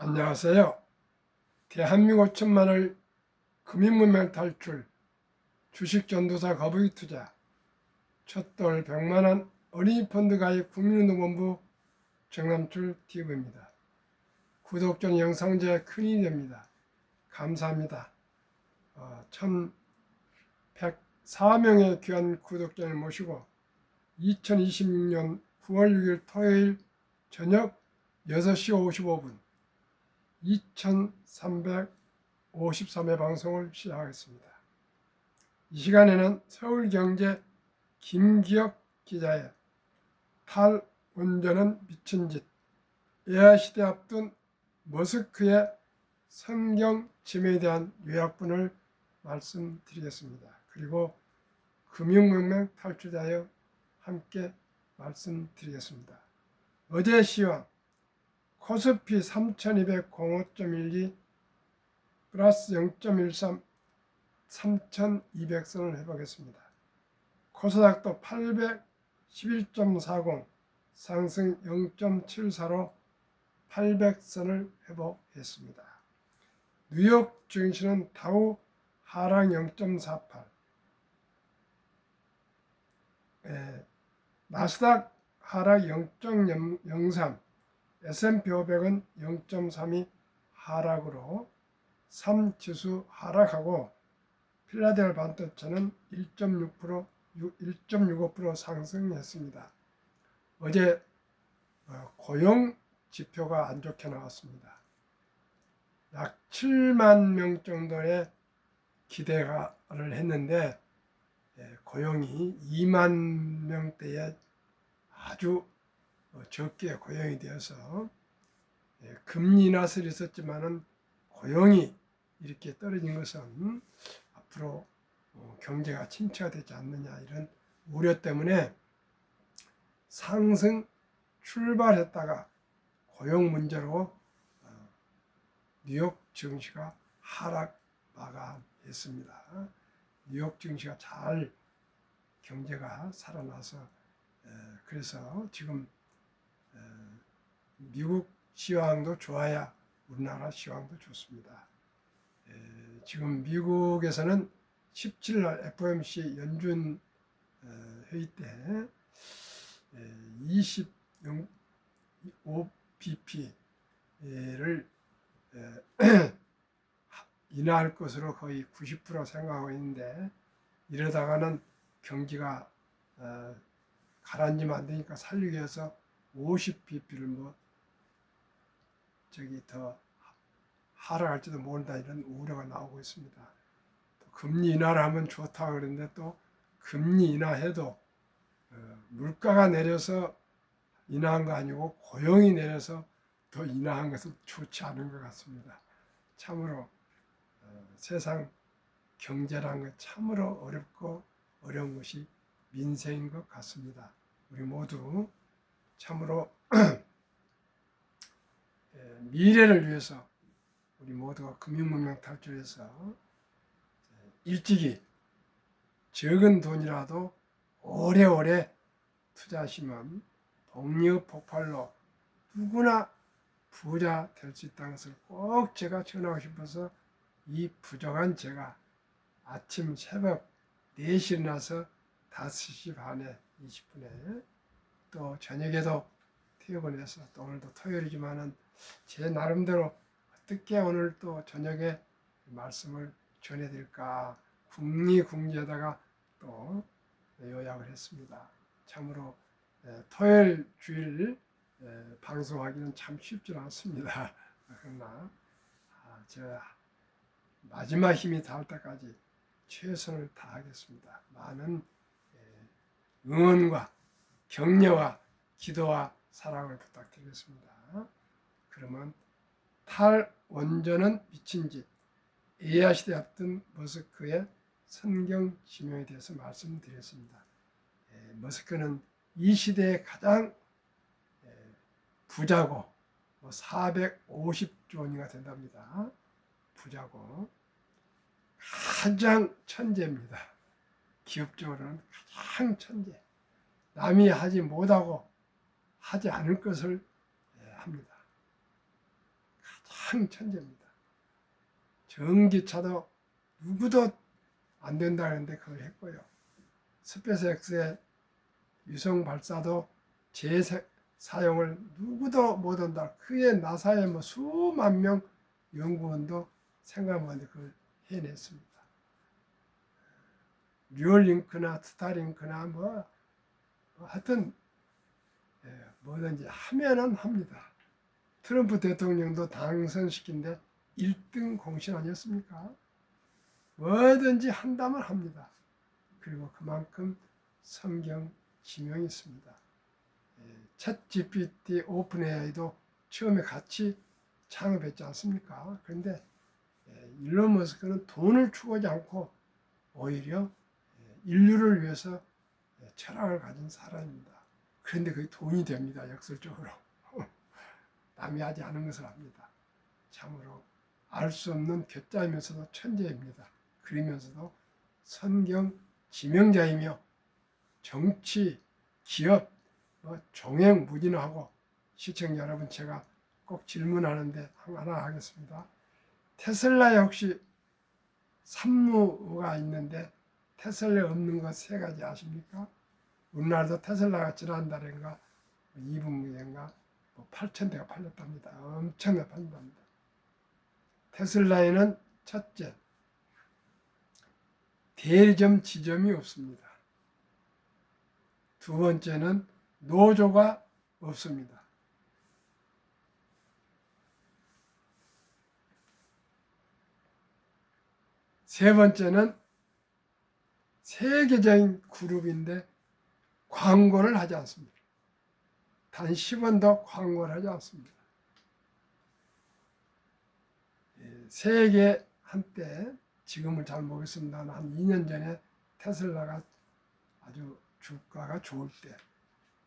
안녕하세요. 대한민국 천만을 금융문명 탈출, 주식전도사 거북이 투자, 첫돌 100만원 어린이 펀드 가입 국민운동본부 정남출 TV입니다. 구독 전 영상제 큰 힘이 됩니다. 감사합니다. 1104명의 귀한 구독자를 모시고 2026년 9월 6일 토요일 저녁 6시 55분 2353회 방송을 시작하겠습니다. 이 시간에는 서울경제 김기혁 기자의 탈원전은 미친 짓, AI 시대 앞둔 머스크의 성경 침해에 대한 요약본을 말씀드리겠습니다. 그리고 금융문명 탈출자여 함께 말씀드리겠습니다. 어제 시황 코스피 3205.12 플러스 0.13 3200선을 해보겠습니다. 코스닥도 811.40 상승 0.74로 800선을 회복했습니다. 뉴욕 증시는 다우 하락 0.48, 나스닥 하락 0.03, S&P 500은 0.32 하락으로 3지수 하락하고 필라델피아 반도체는 1.65% 상승했습니다. 어제 고용 지표가 안 좋게 나왔습니다. 약 7만 명 정도의 기대를 했는데 고용이 2만 명대에 아주 적게 고용이 되어서 금리 인하설이 있었지만은 고용이 이렇게 떨어진 것은 앞으로 경제가 침체가 되지 않느냐 이런 우려 때문에 상승 출발했다가 고용 문제로 뉴욕 증시가 하락 마감했습니다. 뉴욕 증시가 잘 경제가 살아나서 그래서 지금 미국 시황도 좋아야 우리나라 시황도 좋습니다. 지금 미국에서는 17일 FOMC 연준 회의 때 25bp를 인하할 것으로 거의 90% 생각하고 있는데 이러다가는 경기가 가라앉으면 안 되니까 살리기 위해서 50bp를 더 하락할지도 모른다 이런 우려가 나오고 있습니다. 또 금리 인하를 하면 좋다고 그러는데 또 금리 인하해도 물가가 내려서 인하한 거 아니고 고용이 내려서 더 인하한 것은 좋지 않은 것 같습니다. 참으로 세상 경제라는 것 참으로 어렵고 어려운 것이 민생인 것 같습니다. 우리 모두 참으로 미래를 위해서 우리 모두가 금융문명 탈출해서 일찍이 적은 돈이라도 오래오래 투자하시면 복리의 폭발로 누구나 부자 될 수 있다는 것을 꼭 제가 전하고 싶어서 이 부족한 제가 아침 새벽 4시에 일어나서 5시 반에 20분에 또 저녁에도 퇴근해서 또 오늘도 토요일이지만은 제 나름대로 어떻게 오늘 또 저녁에 말씀을 전해드릴까 궁리궁리에다가 또 요약을 했습니다. 참으로 토요일 주일 방송하기는 참 쉽지 않습니다. 그러나 제가 마지막 힘이 닿을 때까지 최선을 다하겠습니다. 많은 응원과 격려와 기도와 사랑을 부탁드리겠습니다. 그러면 탈원전은 미친 짓, AI 시대 앞둔 머스크의 성경 지명에 대해서 말씀드렸습니다. 머스크는 이 시대의 가장 부자고 450조 원이가 된답니다. 부자고 가장 천재입니다. 기업적으로는 가장 천재. 남이 하지 못하고 하지 않을 것을 합니다. 참 천재입니다. 전기차도 누구도 안 된다는데 그걸 했고요. 스페이스X의 유성 발사도 재사용을 누구도 못 한다. 그에 나사의 뭐 수만 명 연구원도 생각 못했는데 그걸 해냈습니다. 뉴럴링크나 스타링크나 뭐 하여튼 뭐든지 하면은 합니다. 트럼프 대통령도 당선시킨데 1등 공신 아니었습니까? 뭐든지 한다면 합니다. 그리고 그만큼 성경 지명이 있습니다. 챗 GPT 오픈 AI도 처음에 같이 창업했지 않습니까? 그런데 일론 머스크는 돈을 추구하지 않고 오히려 인류를 위해서 철학을 가진 사람입니다. 그런데 그게 돈이 됩니다. 역설적으로. 남이 하지 않은 것을 합니다. 참으로 알 수 없는 괴짜이면서도 천재입니다. 그러면서도 성경 지명자이며 정치, 기업, 종횡무진하고 시청자 여러분 제가 꼭 질문하는데 하나 하겠습니다. 테슬라에 혹시 산무가 있는데 테슬라에 없는 거 3가지 아십니까? 우리나라도 테슬라가 지난달인가 2분기인가 8,000대가 팔렸답니다. 엄청나게 팔린답니다. 테슬라에는 첫째, 대리점 지점이 없습니다. 두 번째는 노조가 없습니다. 세 번째는 세계적인 그룹인데 광고를 하지 않습니다. 단 10원도 광고를 하지 않습니다. 세계 한때 지금은 잘 모르겠습니다만 한 2년 전에 테슬라가 아주 주가가 좋을 때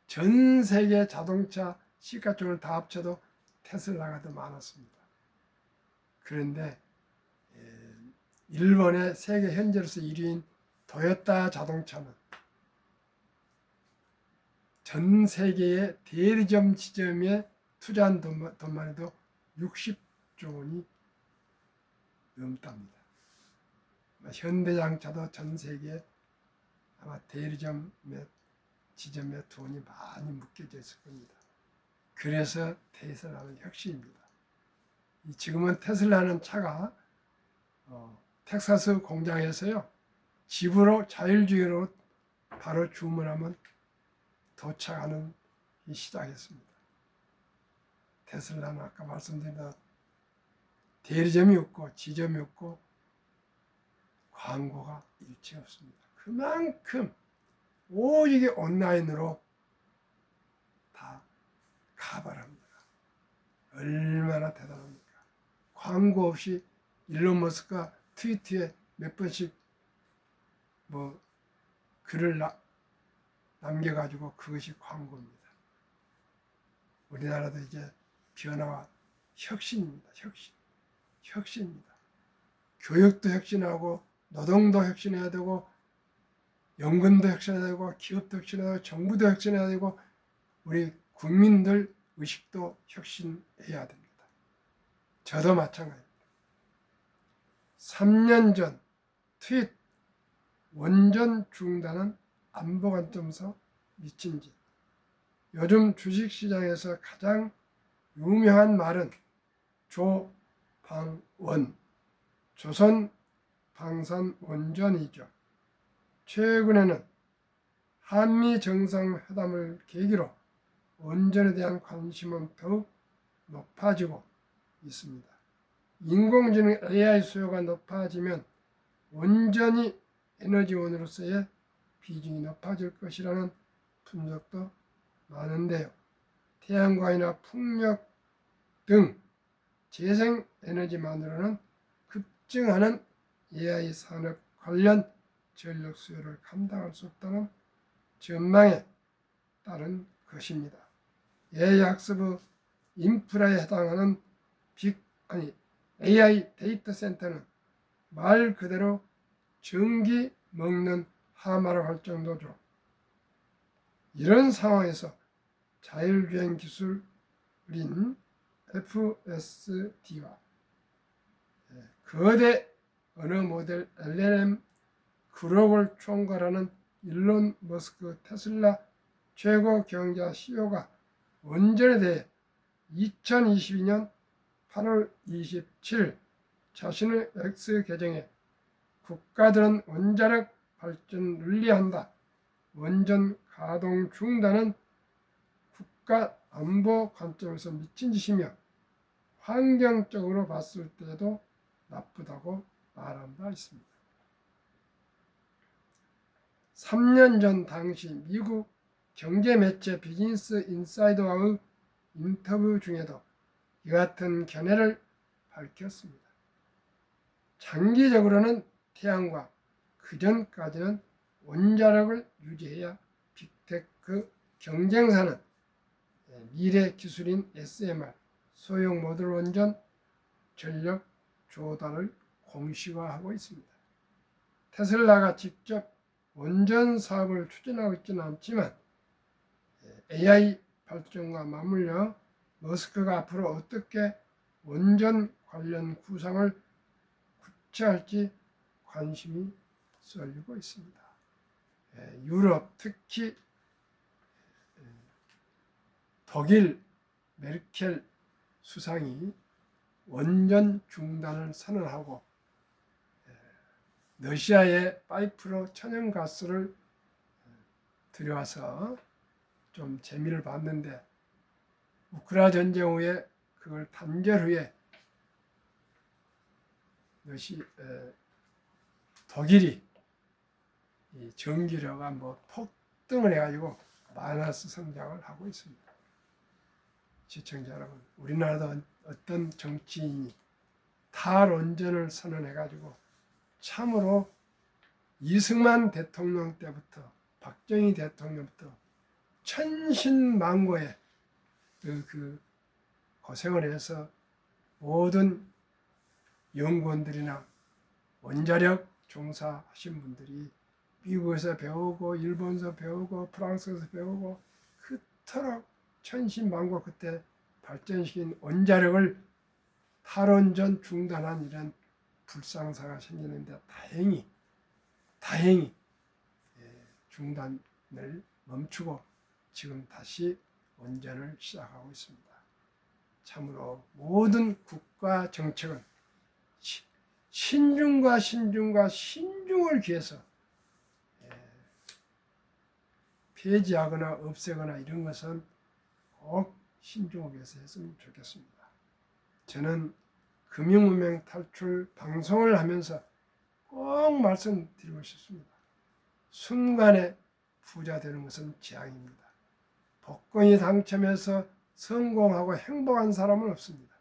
전 세계 자동차 시가총을 다 합쳐도 테슬라가 더 많았습니다. 그런데 일본의 세계 현재로서 1위인 도요타 자동차는 전 세계의 대리점 지점에 투자한 돈만 해도 60조 원이 넘답니다. 현대자동차도 전 세계에 아마 대리점에 지점에 돈이 많이 묶여져 있을 겁니다. 그래서 테슬라는 혁신입니다. 지금은 테슬라는 차가 텍사스 공장에서요 집으로 자율주행으로 바로 주문하면 도착하는 시작했습니다. 테슬라는 아까 말씀드린 대로 대리점이 없고 지점이 없고 광고가 일체 없습니다. 그만큼 오직 온라인으로 다 가발합니다. 얼마나 대단합니까? 광고 없이 일론 머스크가 트위터에 몇 번씩 글을 남겨가지고 그것이 광고입니다. 우리나라도 이제 변화와 혁신입니다. 혁신입니다. 교육도 혁신하고 노동도 혁신해야 되고 연금도 혁신해야 되고 기업도 혁신해야 되고 정부도 혁신해야 되고 우리 국민들 의식도 혁신해야 됩니다. 저도 마찬가지입니다. 3년 전 트윗 원전 중단은 안보 관점에서 미친 짓. 요즘 주식시장에서 가장 유명한 말은 조방원, 조선방산원전이죠. 최근에는 한미 정상회담을 계기로 원전에 대한 관심은 더욱 높아지고 있습니다. 인공지능 AI 수요가 높아지면 원전이 에너지원으로서의 비중이 높아질 것이라는 분석도 많은데요. 태양광이나 풍력 등 재생에너지만으로는 급증하는 AI 산업 관련 전력 수요를 감당할 수 없다는 전망에 따른 것입니다. AI 학습의 인프라에 해당하는 AI 데이터 센터는 말 그대로 전기 먹는 하마로 할 정도죠. 이런 상황에서 자율주행 기술인 FSD와 거대 언어 모델 LLM 그룹을 총괄하는 일론 머스크 테슬라 최고 경제자 CEO가 원전에 대해 2022년 8월 27일 자신의 X 계정에 국가들은 원자력 발전을 늘려한다. 원전 가동 중단은 국가 안보 관점에서 미친 짓이며 환경적으로 봤을 때도 나쁘다고 말한 바 있습니다. 3년 전 당시 미국 경제매체 비즈니스 인사이더와의 인터뷰 중에도 이 같은 견해를 밝혔습니다. 장기적으로는 태양광, 그전까지는 원자력을 유지해야 빅테크 경쟁사는 미래 기술인 SMR, 소형 모듈 원전 전력 조달을 공식화하고 있습니다. 테슬라가 직접 원전 사업을 추진하고 있지는 않지만 AI 발전과 맞물려 머스크가 앞으로 어떻게 원전 관련 구상을 구체할지 관심이 쏠리고 있습니다. 유럽, 특히 독일 메르켈 수상이 원전 중단을 선언하고 러시아의 파이프로 천연가스를 들여와서 좀 재미를 봤는데 우크라이나 전쟁 후에 그걸 단절 후에 독일이 이 전기료가 폭등을 해가지고 마이너스 성장을 하고 있습니다. 시청자 여러분, 우리나라도 어떤 정치인이 탈원전을 선언해가지고 참으로 이승만 대통령 때부터 박정희 대통령부터 천신만고의 그 고생을 해서 모든 연구원들이나 원자력 종사하신 분들이 미국에서 배우고 일본에서 배우고 프랑스에서 배우고 그토록 천신만고 그때 발전시킨 원자력을 탈원전 중단한 이런 불상사가 생기는데 다행히 중단을 멈추고 지금 다시 원전을 시작하고 있습니다. 참으로 모든 국가 정책은 신중과 신중을 기해서 폐지하거나 없애거나 이런 것은 꼭 신중을 위해서 했으면 좋겠습니다. 저는 금융문명 탈출 방송을 하면서 꼭 말씀드리고 싶습니다. 순간에 부자 되는 것은 재앙입니다. 복권이 당첨해서 성공하고 행복한 사람은 없습니다.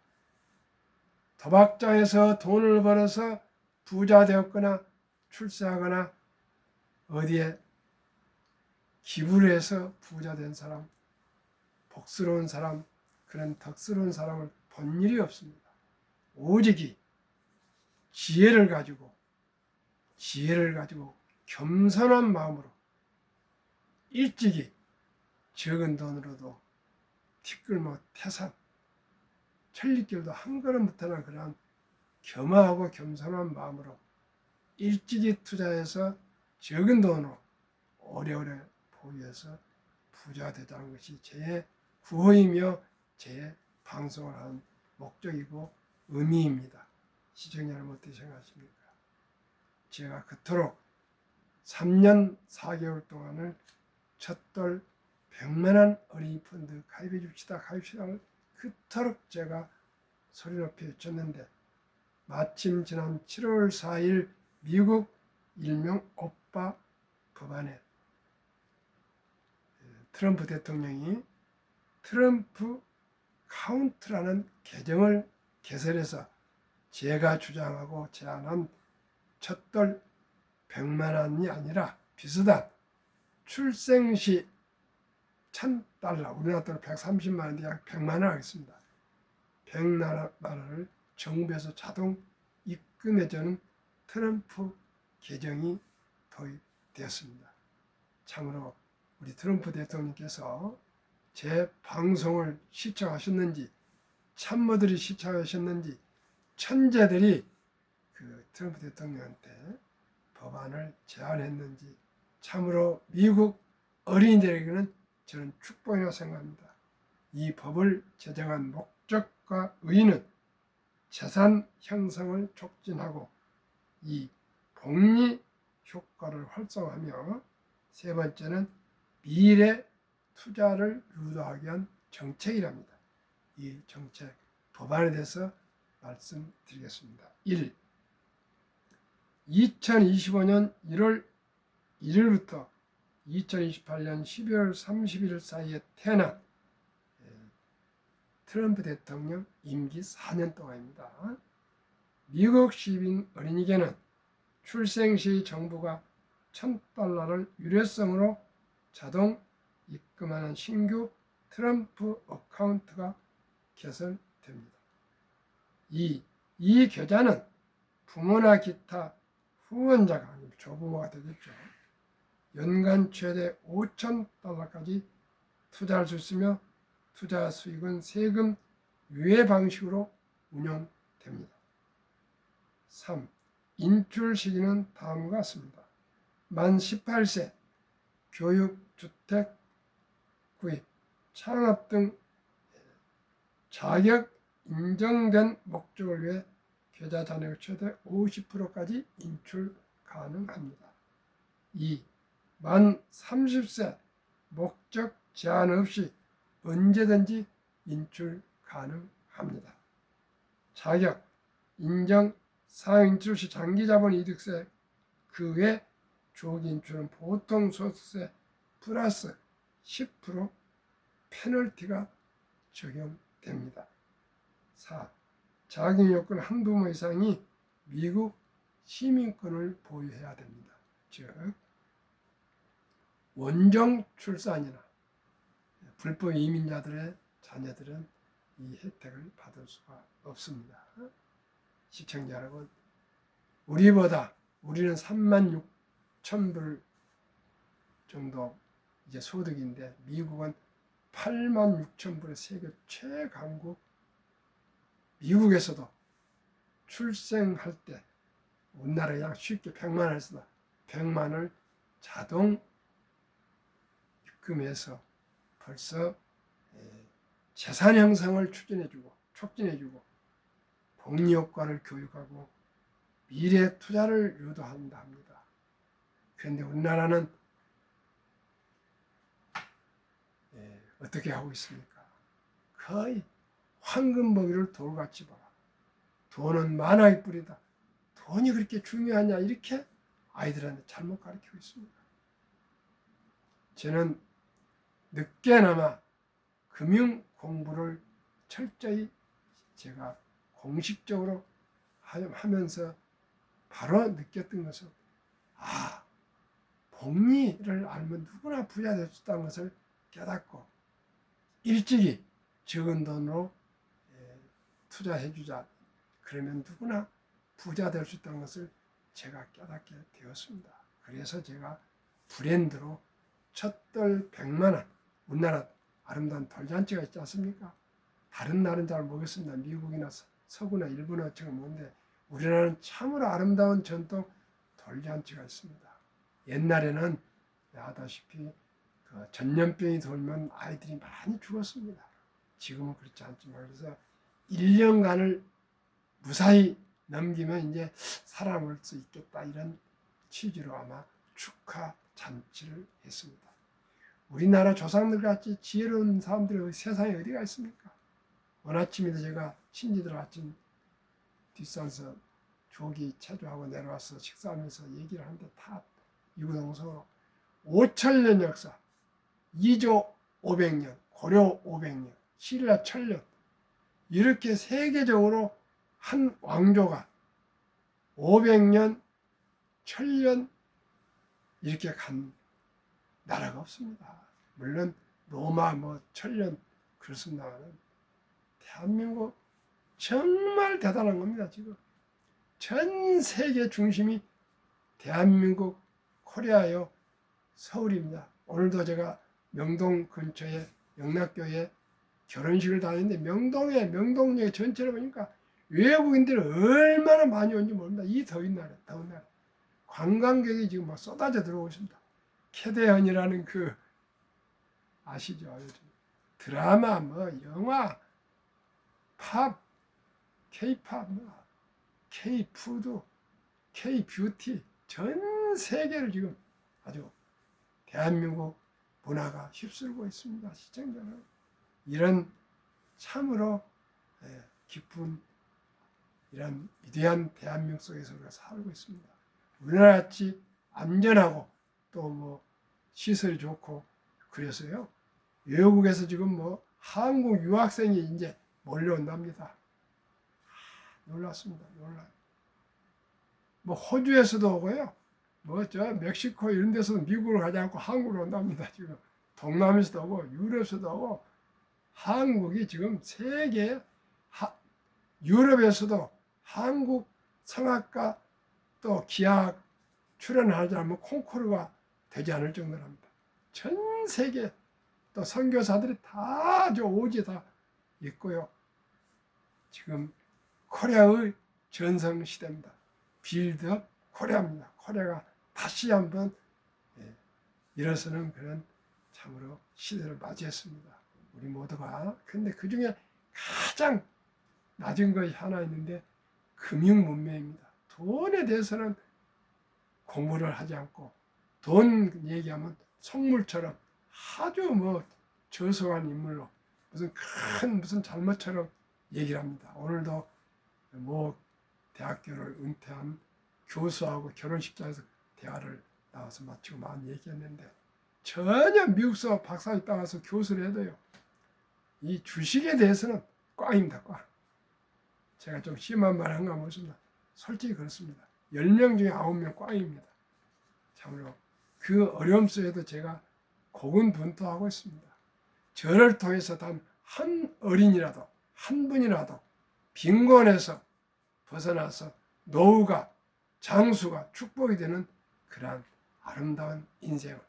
도박장에서 돈을 벌어서 부자 되었거나 출세하거나 어디에 기부를 해서 부자 된 사람, 복스러운 사람, 그런 덕스러운 사람을 본 일이 없습니다. 오직이 지혜를 가지고 겸손한 마음으로 일찍이 적은 돈으로도 티끌모 태산 천리길도 한 걸음부터나 그런 겸허하고 겸손한 마음으로 일찍이 투자해서 적은 돈으로 오래오래 보유해서 부자 되자는 것이 제 구호이며 제 방송을 하는 목적이고 의미입니다. 시청자 여러분 어떻게 생각하십니까? 제가 그토록 3년 4개월 동안을 첫돌 100만원 어린이 펀드 가입해 줍시다. 그토록 제가 소리 높이 외쳤는데 마침 지난 7월 4일 미국 일명 오빠 법안에 트럼프 대통령이 트럼프 카운트라는 계정을 개설해서 제가 주장하고 제안한 첫돌 100만 원이 아니라 비슷한 출생시 $1,000, 우리나라 돈으로 130만 원인데 약 100만 원 하겠습니다. 100만 원을 정부에서 자동 입금해주는 트럼프 계정이 도입되었습니다. 참으로 우리 트럼프 대통령께서 제 방송을 시청하셨는지 참모들이 시청하셨는지 천재들이 그 트럼프 대통령한테 법안을 제안했는지 참으로 미국 어린이들에게는 저는 축복이라고 생각합니다. 이 법을 제정한 목적과 의의는 재산 형성을 촉진하고 이 복리 효과를 활성화하며 세 번째는 미래 투자를 유도하기 위한 정책이랍니다. 이 정책 법안에 대해서 말씀드리겠습니다. 1. 2025년 1월 1일부터 2028년 12월 30일 사이에 태어난 트럼프 대통령 임기 4년 동안입니다. 미국 시민 어린이에게는 출생 시 정부가 $1,000를 유례성으로 자동 입금하는 신규 트럼프 어카운트가 개설됩니다. 이 계좌는 부모나 기타 후원자가 조부모가 되겠죠. 연간 최대 $5,000까지 투자할 수 있으며 투자 수익은 세금 유예 방식으로 운영됩니다. 3. 인출 시기는 다음과 같습니다. 만 18세 교육, 주택 구입, 창업 등 자격 인정된 목적을 위해 계좌 잔액의 최대 50%까지 인출 가능합니다. 2. 만 30세 목적 제한 없이 언제든지 인출 가능합니다. 자격 인정 사용 인출 시 장기자본 이득세 그 외 조기 인출은 보통 소득세 플러스 10% 페널티가 적용됩니다. 4. 자격 요건 한부모 이상이 미국 시민권을 보유해야 됩니다. 즉 원정 출산이나 불법 이민자들의 자녀들은 이 혜택을 받을 수가 없습니다. 시청자 여러분, 우리는 36,000불 정도 이제 소득인데 미국은 86,000불의 세계 최강국. 미국에서도 출생할 때 우리나라에 그냥 쉽게 100만 원을 쓰다 100만을 자동 입금해서 벌써 재산 형성을 촉진해주고 복리 효과를 교육하고 미래 투자를 유도한다 합니다. 그런데 우리나라는 어떻게 하고 있습니까? 거의 황금먹이를 돌같이 봐. 돈은 만화의 뿌리다. 돈이 그렇게 중요하냐 이렇게 아이들한테 잘못 가르치고 있습니다. 저는 늦게나마 금융 공부를 철저히 제가 공식적으로 하면서 바로 느꼈던 것은 복리를 알면 누구나 부자 될 수 있다는 것을 깨닫고 일찍이 적은 돈으로 투자해주자. 그러면 누구나 부자 될 수 있다는 것을 제가 깨닫게 되었습니다. 그래서 제가 브랜드로 첫돌 100만 원, 우리나라 아름다운 돌잔치가 있지 않습니까? 다른 나라는 잘 모르겠습니다. 미국이나 서구나 일본어 제가 뭔데 우리나라는 참으로 아름다운 전통 돌잔치가 있습니다. 옛날에는 아다시피 그 전염병이 돌면 아이들이 많이 죽었습니다. 지금은 그렇지 않지만 그래서 1년간을 무사히 넘기면 이제 살아남을 수 있겠다 이런 취지로 아마 축하 잔치를 했습니다. 우리나라 조상들 같이 지혜로운 사람들이 세상에 어디가 있습니까? 오늘 아침에도 제가 친지들 아침 뒷산서 조기 체조하고 내려와서 식사하면서 얘기를 하는데 다 이구동성으로 5,000년 역사, 2조 500년, 고려 500년, 신라 1,000년 이렇게 세계적으로 한 왕조가 500년, 1,000년 이렇게 간 나라가 없습니다. 물론 로마 1,000년 그렇습니다만 대한민국 정말 대단한 겁니다. 지금 전 세계 중심이 대한민국 코리아요 서울입니다. 오늘도 제가 명동 근처에 영락교에 결혼식을 다녔는데 명동역 전체를 보니까 외국인들이 얼마나 많이 온지 모릅니다. 이 더운 날에 관광객이 지금 막 쏟아져 들어오고 있습니다. 캐대현이라는 그 아시죠? 요즘 드라마, 뭐 영화, 팝, K-팝, 뭐 K-푸드, K-뷰티 전 세계를 지금 아주 대한민국 문화가 휩쓸고 있습니다. 시청자는 이런 참으로 기쁜 이런 위대한 대한민국 속에서 우리가 살고 있습니다. 우리나라같이 안전하고 또 뭐 시설이 좋고 그래서요. 외국에서 지금 뭐 한국 유학생이 이제 몰려온답니다. 놀랐습니다. 놀라요. 뭐 호주에서도 오고요. 뭐 저 멕시코 이런 데서도 미국으로 가지 않고 한국으로 온답니다. 지금 동남에서도 오고 유럽에서도 오고 한국이 지금 세계 유럽에서도 한국 성악가 또 기악 출연하지 않으면 콩쿠르가 되지 않을 정도랍니다. 전 세계 또 선교사들이 다 저 오지 다 있고요. 지금 코리아의 전성 시대입니다. 빌드업 코리아입니다. 코리아가 다시 한번 일어서는 그런 참으로 시대를 맞이했습니다. 우리 모두가. 근데 그 중에 가장 낮은 것이 하나 있는데 금융 문명입니다. 돈에 대해서는 공부를 하지 않고 돈 얘기하면 속물처럼 아주 뭐 저소한 인물로 무슨 잘못처럼 얘기를 합니다. 오늘도 뭐 대학교를 은퇴한 교수하고 결혼식장에서 대화를 나와서 마치고 많이 얘기했는데 전혀 미국서 박사학위 따와서 교수를 해도요. 이 주식에 대해서는 꽝입니다. 꽝. 제가 좀 심한 말 한가 모습니다. 솔직히 그렇습니다. 10명 중에 9명 꽝입니다. 참으로 그 어려움 속에도 제가 고군분투하고 있습니다. 저를 통해서 단 한 어린이라도 한 분이라도 빈곤에서 벗어나서 노후가 장수가 축복이 되는 그러한 아름다운 인생을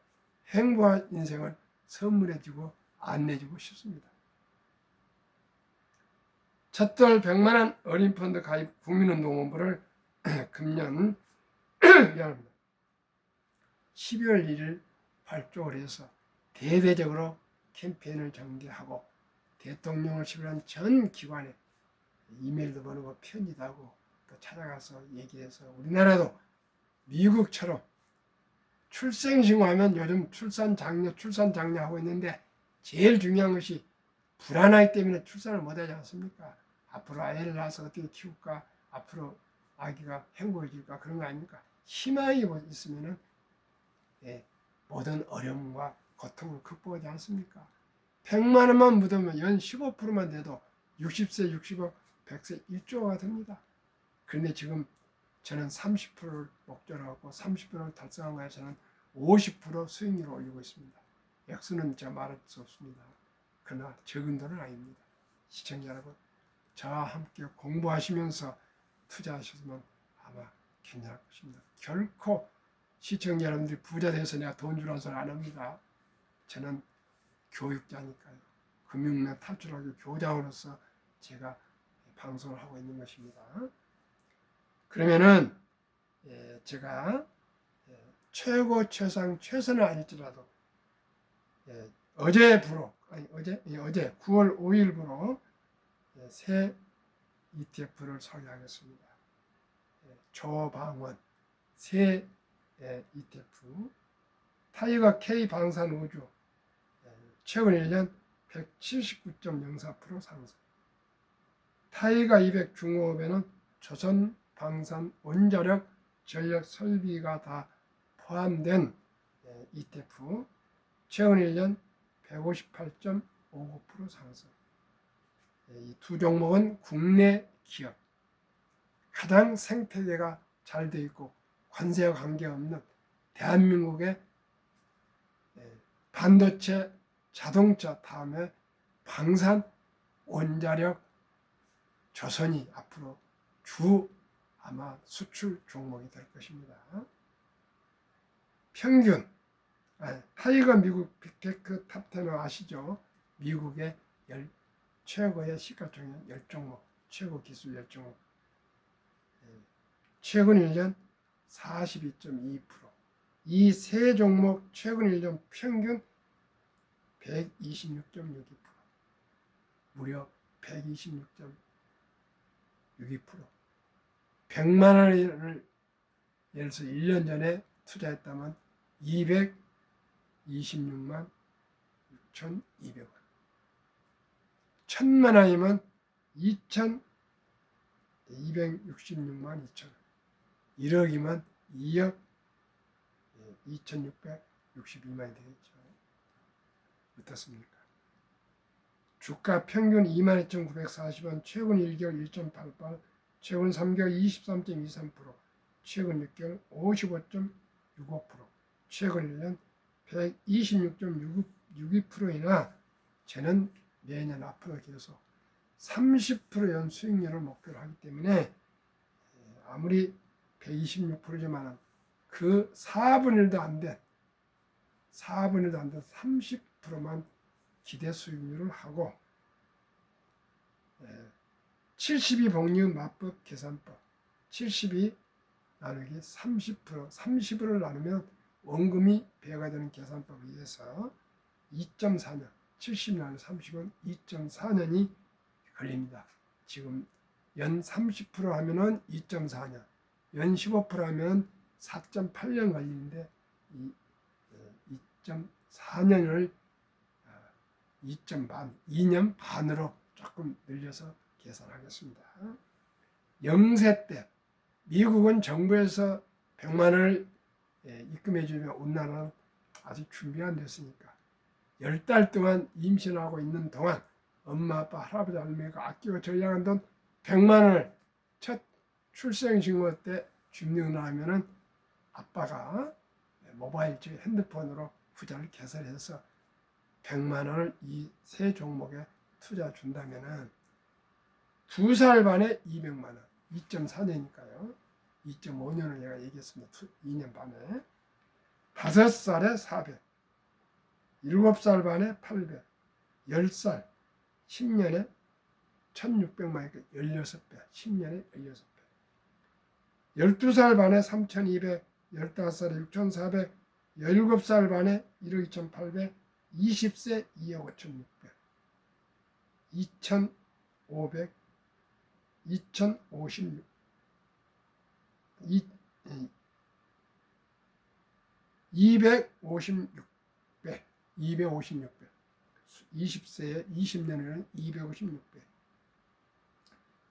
행복한 인생을 선물해주고 안내해주고 싶습니다. 첫돌 100만 원 어린이펀드 가입 국민운동본부를 금년 12월 1일 발족을 해서 대대적으로 캠페인을 전개하고 대통령을 시비한 전 기관에 이메일도 보내고 편지도 하고 또 찾아가서 얘기해서 우리나라도 미국처럼 출생신고하면 요즘 출산 장려 하고 있는데 제일 중요한 것이 불안하기 때문에 출산을 못하지 않습니까? 앞으로 아이를 낳아서 어떻게 키울까? 앞으로 아기가 행복해질까? 그런 거 아닙니까? 희망이 있으면은 모든 어려움과 고통을 극복하지 않습니까? 100만 원만 묻으면 연 15%만 돼도 60세, 65, 100세 1조가 됩니다. 그런데 지금 저는 30%를 목표로 하고 30%를 달성한 거에 저는 50% 수익률을 올리고 있습니다. 액수는 제가 말할 수 없습니다. 그러나 적은 돈은 아닙니다. 시청자 여러분, 저와 함께 공부하시면서 투자하셨으면 아마 괜찮을 것입니다. 결코 시청자 여러분들이 부자 돼서 내가 돈 주라는 소리 안 합니다. 저는 교육자니까요. 금융면 탈출하기 교장으로서 제가 방송을 하고 있는 것입니다. 그러면은 제가 최고 최상 최선을 아닐지라도 어제 9월 5일부로 새 ETF를 소개하겠습니다. 조방원 새 ETF 타이거 K 방산우주 최근 1년 179.04% 상승. 타이거 200 중호업에는 조선 방산 원자력 전력 설비가 다 포함된 ETF 최근 1년 158.59% 상승. 이 두 종목은 국내 기업 가장 생태계가 잘 되어 있고 관세와 관계없는 대한민국의 반도체, 자동차 다음에 방산, 원자력, 조선이 앞으로 주 아마 수출 종목이 될 것입니다. 평균 타이거 미국 빅테크 탑10을 아시죠? 미국의 최고의 시가총액 10종목, 최고 기술 10종목. 최근 1년 42.2%. 이 세 종목 최근 1년 평균 126.62%. 무려 126.62%. 100만 원을 예를 들어서 1년 전에 투자했다면 226만 6,200원. 1000만 원이면 2,266만 2천 원. 1억이면 2억 2,662만이 되겠죠. 어떻습니까? 주가 평균 22,940원, 최근 1개월 1.88, 최근 3개월 23.23%, 최근 6개월 55.65%, 최근 1년 126.62%이나 저는 매년 앞으로 계속 30% 연수익률을 목표로 하기 때문에 아무리 126%지만 그 4분의 1도 안 돼. 4분의 1도 안 돼. 30%만 기대 수익률을 하고 72 복리의 맞법 계산법 72 나누기 30% 30을 나누면 원금이 배가 되는 계산법에 의해서 2.4년 70 나누기 30은 2.4년이 걸립니다. 지금 연 30% 하면은 2.4년, 연 15% 하면 4.8년 걸리는데 이 2.4년을 2년 반으로 조금 늘려서 계산하겠습니다. 영세 때 미국은 정부에서 100만 원을 입금해 주면 우리나라는 아직 준비가 안 됐으니까 10달 동안 임신하고 있는 동안 엄마, 아빠, 할아버지, 할머니가 아끼고 전략한 돈 100만 원을 첫 출생신고 때 줍는 하면은 아빠가 모바일 즉 핸드폰으로 후자를 개설해서 100만 원을 이 세 종목에 투자 준다면은 2살 반에 200만 원, 2.4년이니까요. 2.5년을 내가 얘기했습니다. 2년 반에 5살에 400, 7살 반에 800, 10살 10년에 1600만이니까 16배, 10년에 16배. 12살 반에 3200, 15살에 6400, 17살 반에 1억 2800, 20세 2억 5600, 2500, 2056, 256배, 256배. 20세에 20년에는 256배.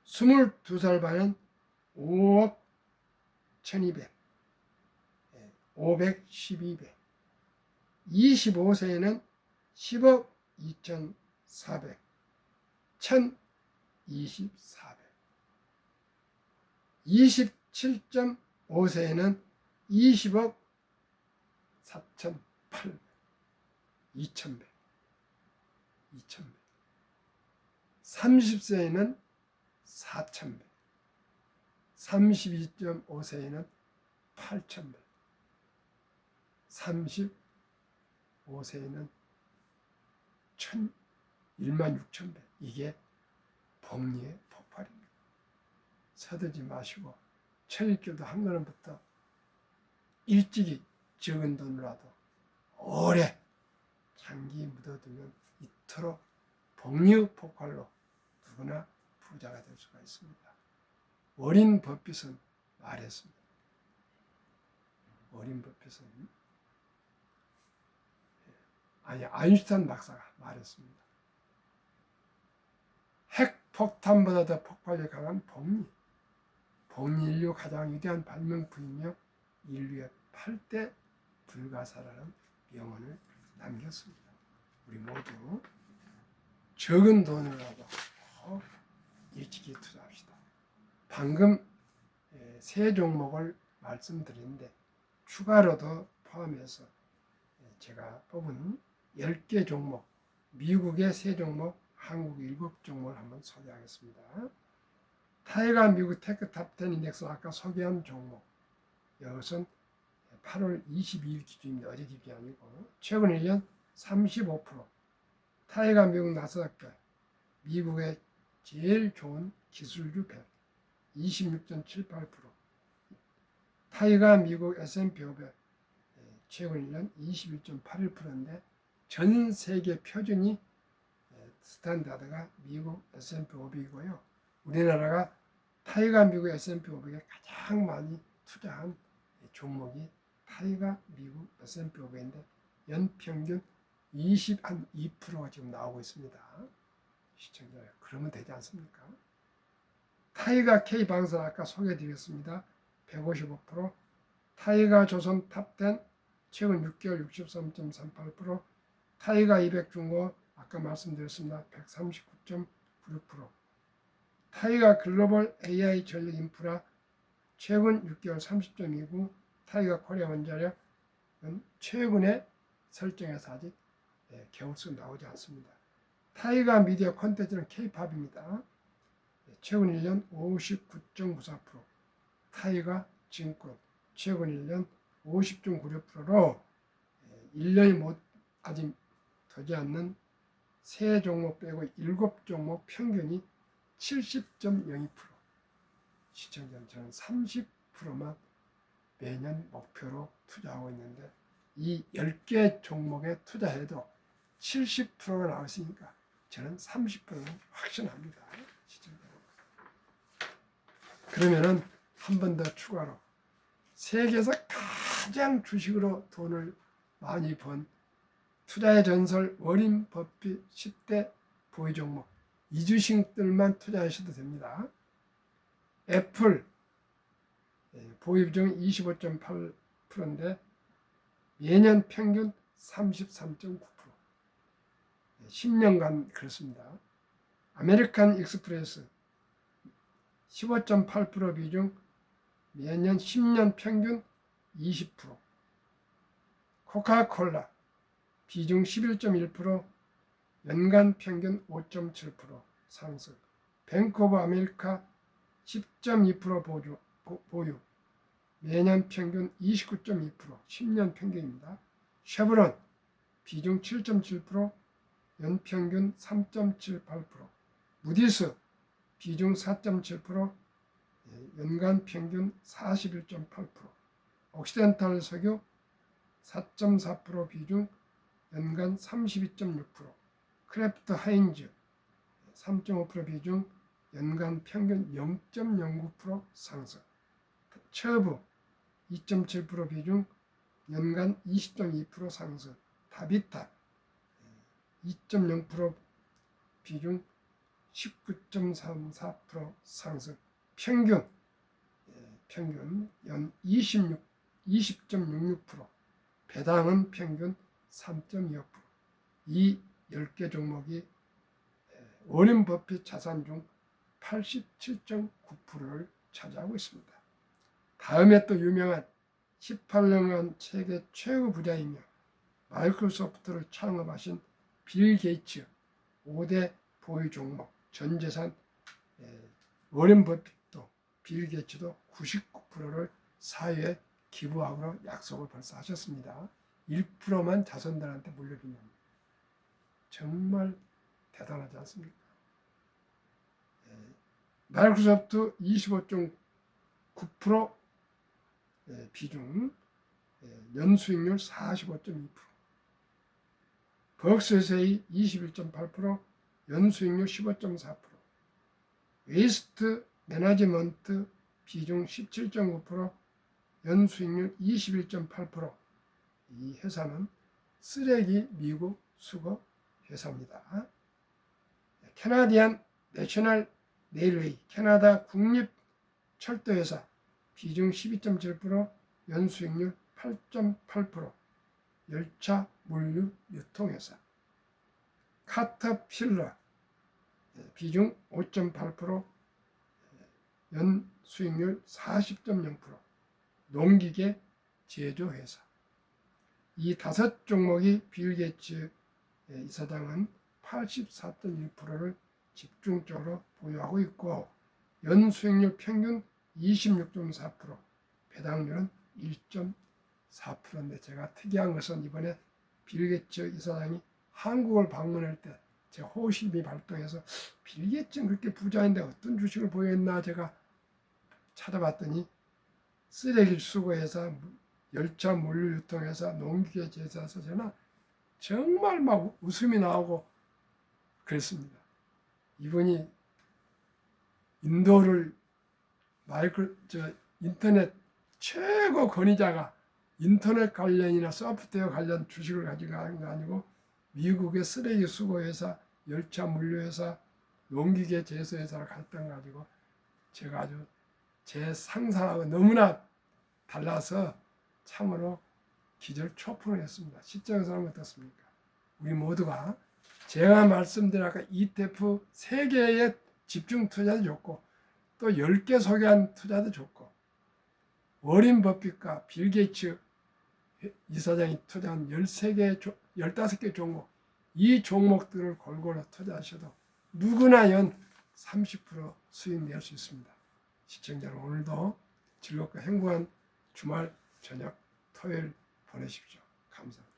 22살 반은 5억 1200, 512배. 25세에는 10억 2400, 1024배. 27.5세에는 20억 4800, 2000배. 2000배. 30세에는 4000배. 32.5세에는 8000배. 35세에는 16,000배. 이게 복리의 폭발입니다. 서두지 마시고 천일교도 한 걸음부터 일찍이 적은 돈이라도 오래 장기 묻어두면 이토록 복리 폭발로 누구나 부자가 될 수가 있습니다. 워린 버핏은 말했습니다. 워린 버핏은 아인슈타인 박사가 말했습니다. 핵폭탄보다 더 폭발력이 강한 복리. 복리 인류 가장 위대한 발명품이며 인류의 8대 불가사라는 명언을 남겼습니다. 우리 모두 적은 돈이라도 일찍이 투자합시다. 방금 세 종목을 말씀드렸는데 추가로도 포함해서 제가 뽑은 10개 종목, 미국의 3종목, 한국 7종목을 한번 소개하겠습니다. 타이가 미국 테크탑10 인덱스 아까 소개한 종목, 이것은 8월 22일 기준입니다. 어제 기준이 아니고 최근 1년 35%, 타이가 미국 나스닥 미국의 제일 좋은 기술주 100 26.78%. 타이가 미국 S&P 500 최근 1년 21.81%인데 전 세계 표준이 스탠다드가 미국 S&P 500이고요. 우리나라가 타이가 미국 S&P 500에 가장 많이 투자한 종목이 타이가 미국 S&P 500인데 연평균 2%가 지금 나오고 있습니다. 시청자, 그러면 되지 않습니까? 타이가 K방산 아까 소개해드렸습니다. 155%, 타이가 조선 탑10 최근 6개월 63.38%, 타이가 200 중고 아까 말씀드렸습니다. 139.96%, 타이가 글로벌 AI 전력 인프라 최근 6개월 30.29%, 타이가 코리아 원자력은 최근에 설정해서 아직 개월수 나오지 않습니다. 타이가 미디어 콘텐츠는 K-팝입니다. 최근 1년 59.94%, 타이가 증권 최근 1년 50.96%로 1년이 아직 되지 않는 세 종목 빼고 7종목 평균이 70.02%. 시청자는 저는 30%만 매년 목표로 투자하고 있는데 이 10개 종목에 투자해도 70%가 나왔으니까 저는 30%는 확신합니다. 시청자. 그러면은 한 번 더 추가로 세계에서 가장 주식으로 돈을 많이 번 투자의 전설 워린 버핏 10대 보유 종목 이 주식들만 투자하셔도 됩니다. 애플 보유 비중 25.8%인데 매년 평균 33.9%, 10년간 그렇습니다. 아메리칸 익스프레스 15.8% 비중 매년 10년 평균 20%, 코카콜라 비중 11.1% 연간 평균 5.7% 상승, 뱅크 오브 아메리카 10.2% 보유 매년 평균 29.2% 10년 평균입니다. 쉐브론 비중 7.7% 연평균 3.78%, 무디스 비중 4.7% 연간 평균 41.8%, 옥시덴탈 석유 4.4% 비중 연간 32.6%, 크래프트 하인즈 3.5% 비중 연간 평균 0.09% 상승, 처브 2.7% 비중 연간 20.2% 상승, 다비타 2.0% 비중 19.34% 상승, 평균 연 20.66%, 배당은 평균 3.25%. 이 10개 종목이 워렌 버핏 자산 중 87.9%를 차지하고 있습니다. 다음에 또 유명한 18년간 세계 최고 부자이며 마이크로소프트를 창업하신 빌 게이츠 5대 보유 종목 전 재산 워렌 버핏도 빌 게이츠도 99%를 사회에 기부하기로 약속을 벌써 하셨습니다. 1%만 자손들한테 물려주면 정말 대단하지 않습니까? 마이크로소프트 25.9% 비중, 연수익률 45.2%, 버크셔세이 21.8%, 연수익률 15.4%, 웨이스트 매니지먼트 비중 17.9%, 연수익률 21.8%. 이 회사는 쓰레기 미국 수거 회사입니다. 캐나디안 내셔널 레일웨이 캐나다 국립 철도회사 비중 12.7%, 연수익률 8.8%, 열차 물류 유통회사. 카터필러 비중 5.8%, 연수익률 40.0%, 농기계 제조회사. 이 5종목이 빌 게이츠 이사장은 84.1%를 집중적으로 보유하고 있고 연수익률 평균 26.4%, 배당률은 1.4%인데 제가 특이한 것은 이번에 빌 게이츠 이사장이 한국을 방문할 때 제 호심이 발동해서 빌 게이츠는 그렇게 부자인데 어떤 주식을 보였나 제가 찾아봤더니 쓰레기 수거회사, 열차 물류 유통회사, 농기계 제조사서 저는 정말 막 웃음이 나오고 그랬습니다. 이분이 인도를 인터넷 최고 권위자가 인터넷 관련이나 소프트웨어 관련 주식을 가지고 하는 게 아니고 미국의 쓰레기 수거회사, 열차 물류회사, 농기계 제조회사를 갔던 거 가지고 제가 아주 제 상상하고 너무나 달라서 참으로 기절초풍을 했습니다. 시청자는 어떻습니까? 우리 모두가 제가 말씀드린 아까 ETF 3개의 집중 투자도 좋고 또 10개 소개한 투자도 좋고 워린 버핏과 빌 게이츠 이사장이 투자한 13개, 15개 종목 이 종목들을 골고루 투자하셔도 누구나 연 30% 수익 낼 수 있습니다. 시청자 여러분 오늘도 즐겁고 행복한 주말 저녁 토요일 보내십시오. 감사합니다.